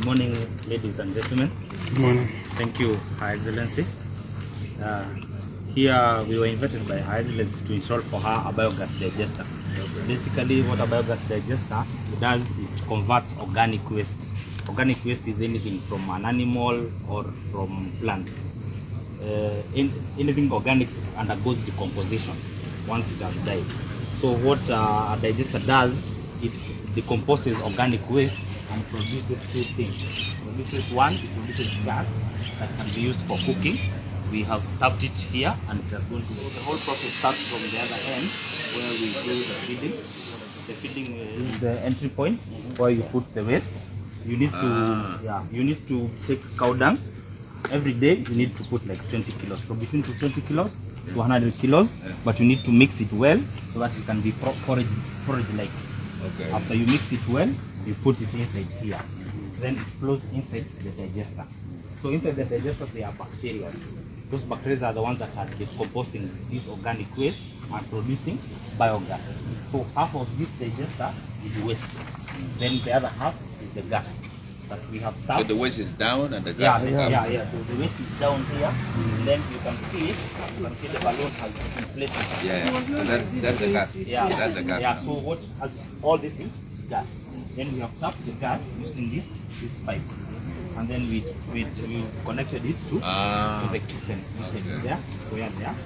morning, ladies and gentlemen. Good morning. Thank you, Her Excellency. Here we were invited by Her Excellency to install for her a biogas digester. Basically, what a biogas digester does is to convert organic waste. Organic waste is anything from an animal or from plants. Anything organic undergoes decomposition once it has died. So what a digester does, it decomposes organic waste and produces two things. One, it produces gas that can be used for cooking. We have tapped it here, and it is going to go. The whole process starts from the other end where we do the feeding. The feeding is the entry point where you put the waste. You need to take cow dung. Every day you need to put like 20 kilos, so between 20 kilos to 100 kilos, but you need to mix it well so that it can be forage like. Okay. After you mix it well, you put it inside here. Then it flows inside the digester. So inside the digester there are bacteria. Those bacteria are the ones that are decomposing this organic waste and producing biogas. So half of this digester is waste. Then the other half is the gas that we have tapped. So the waste is down and the gas is up. Yeah. So the waste is down here. Then you can see it. You can see the balloon has inflated. Yeah. So that's the gas. Yeah. That's the gas. Yeah. So what has all this is gas. Then we have tapped the gas using this pipe, and then we connected it to the kitchen. Okay. There, where they are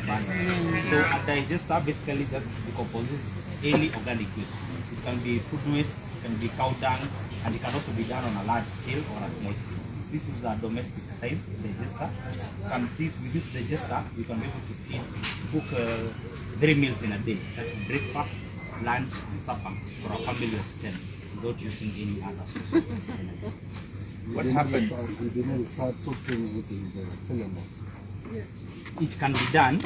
burning. So a digester basically just decomposes any organic waste. It can be food waste, it can be cow dung, and it can also be done on a large scale or a small scale. This is a domestic size digester. With this digester, you can be able to cook 3 meals in a day. That's breakfast, lunch, and supper for a family of 10 without using any other. What happens? We didn't start cooking within the cinema. It can be done.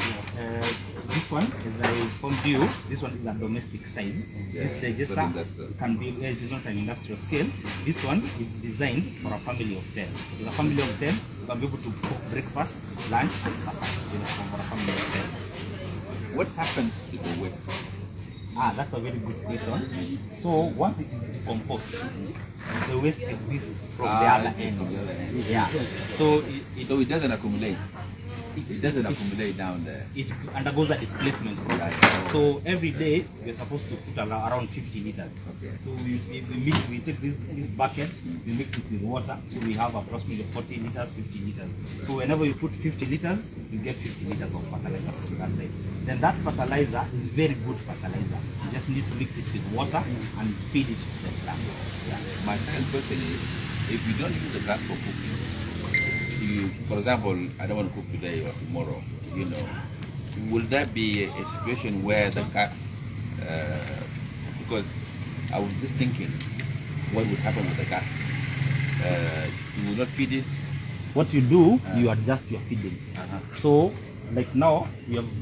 This one, as I informed you, this one is a domestic size. Yeah, this digester can be, it is not an industrial scale. This one is designed for a family of 10. With a family of 10, you can be able to cook breakfast, lunch, and supper for a family of 10. What happens to the waste? That's a very good question. So once it is decomposed, the waste exists from the other end. Yeah. So it doesn't accumulate. It doesn't accumulate down there. It undergoes a displacement process. Right. So every day we're supposed to put around 50 liters. Okay. So we take this bucket, we mix it with water. So we have approximately 40 liters, 50 liters. So whenever you put 50 liters, you get 50 liters of fertilizer from that side. Then that fertilizer is very good fertilizer. You just need to mix it with water and feed it to the plant. Yeah. My second question is, if you don't use the gas for cooking, for example, I don't want to cook today or tomorrow, will there be a situation where the gas, because I was just thinking, what would happen with the gas? You will not feed it? What you do, you adjust your feeding. So, like now,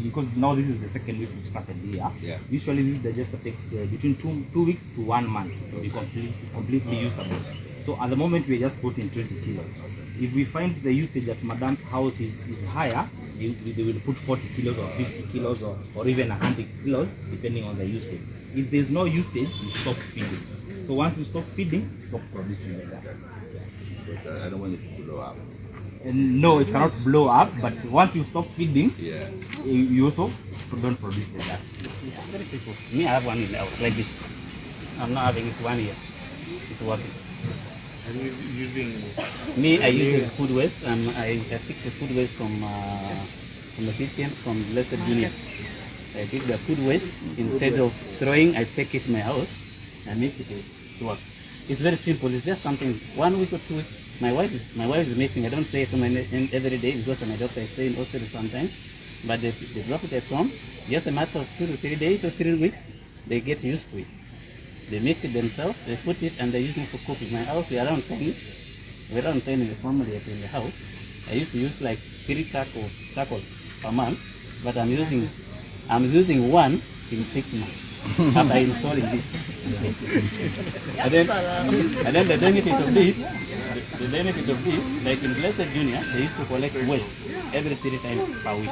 because now this is the second week we started here. Yeah. Usually this digester takes between two weeks to 1 month to be completely usable. So at the moment we are just putting 20 kilos. If we find the usage at Madam's house is higher, they will put 40 kilos or 50 kilos or even 100 kilos depending on the usage. If there's no usage, you stop feeding. So once you stop feeding, stop producing the gas. Because I don't want it to blow up. And no, it cannot blow up, but once you stop feeding, yeah, you also don't produce the gas. Yeah, very simple. Me, I have one in the house like this. I'm not having it 1 year. It's working. Are you using? Me, I use food waste, and I pick the food waste from the kitchen from Blessed Junior. I pick the food waste instead of throwing. I take it to my house and make it to work. It's very simple. It's just something 1 week or 2 weeks. My wife is making. I don't say it to my every day because I'm a doctor. I stay in hospital sometimes, but they drop it at home. Just a matter of 2 to 3 days or 3 weeks, they get used to it. They mix it themselves, they put it, and they use it for cooking. My house, we're around 10. We're around 10 in the family in the house. I used to use like 3 circles per month, but I'm using one in 6 months after installing this. and then the benefit of this, like in Blessed Junior, they used to collect waste every 3 times per week.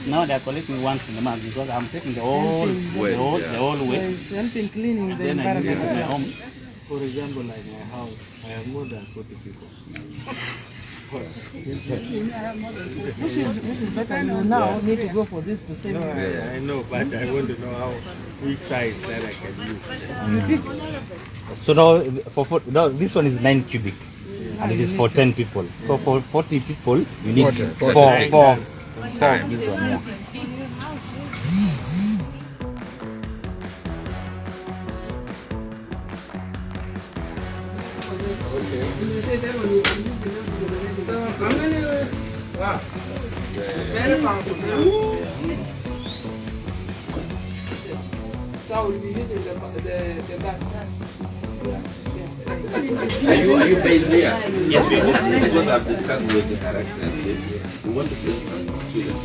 Now they are collecting once in a month because I'm taking the whole waste. Helping cleaning the Then I use it environment. at my home. For example, like my house, I have more than 40 people. Which is better. You now need to go for this to save. No, I know, but I want to know which size that I can use. So now, now this one is 9 cubic, and it is for 10 people. So for 40 people, you need four. This one, yeah. Are you based here? Yes, we are. This is what I've discussed with Her Excellency. We want to visit Sweden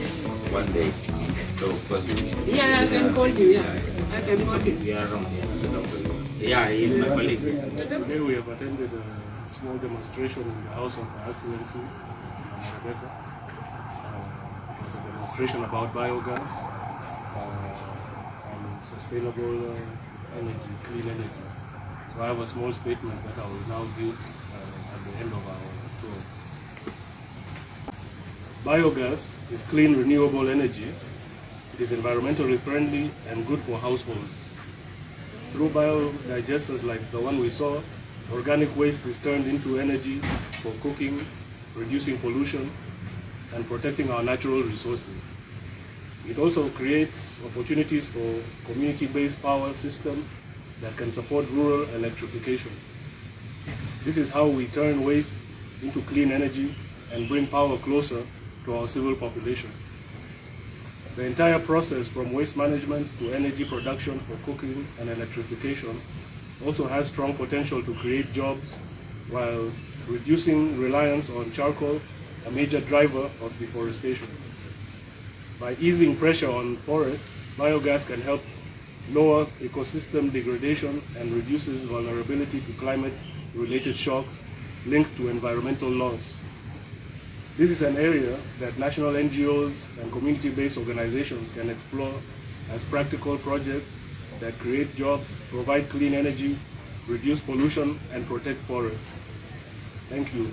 one day. So, first we Yeah, I can call you. Yeah, I can call you. We are around here. Yeah, he is my colleague. Today we have attended a small demonstration in the house of Her Excellency, Rebecca. It was a demonstration about biogas and sustainable energy, clean energy. So I have a small statement that I will now give at the end of our tour. Biogas is clean, renewable energy. It is environmentally friendly and good for households. Through biodigesters like the one we saw, organic waste is turned into energy for cooking, reducing pollution, and protecting our natural resources. It also creates opportunities for community-based power systems that can support rural electrification. This is how we turn waste into clean energy and bring power closer to our civil population. The entire process from waste management to energy production for cooking and electrification also has strong potential to create jobs while reducing reliance on charcoal, a major driver of deforestation. By easing pressure on forests, biogas can help lower ecosystem degradation and reduces vulnerability to climate-related shocks linked to environmental loss. This is an area that national NGOs and community-based organizations can explore as practical projects that create jobs, provide clean energy, reduce pollution, and protect forests. Thank you.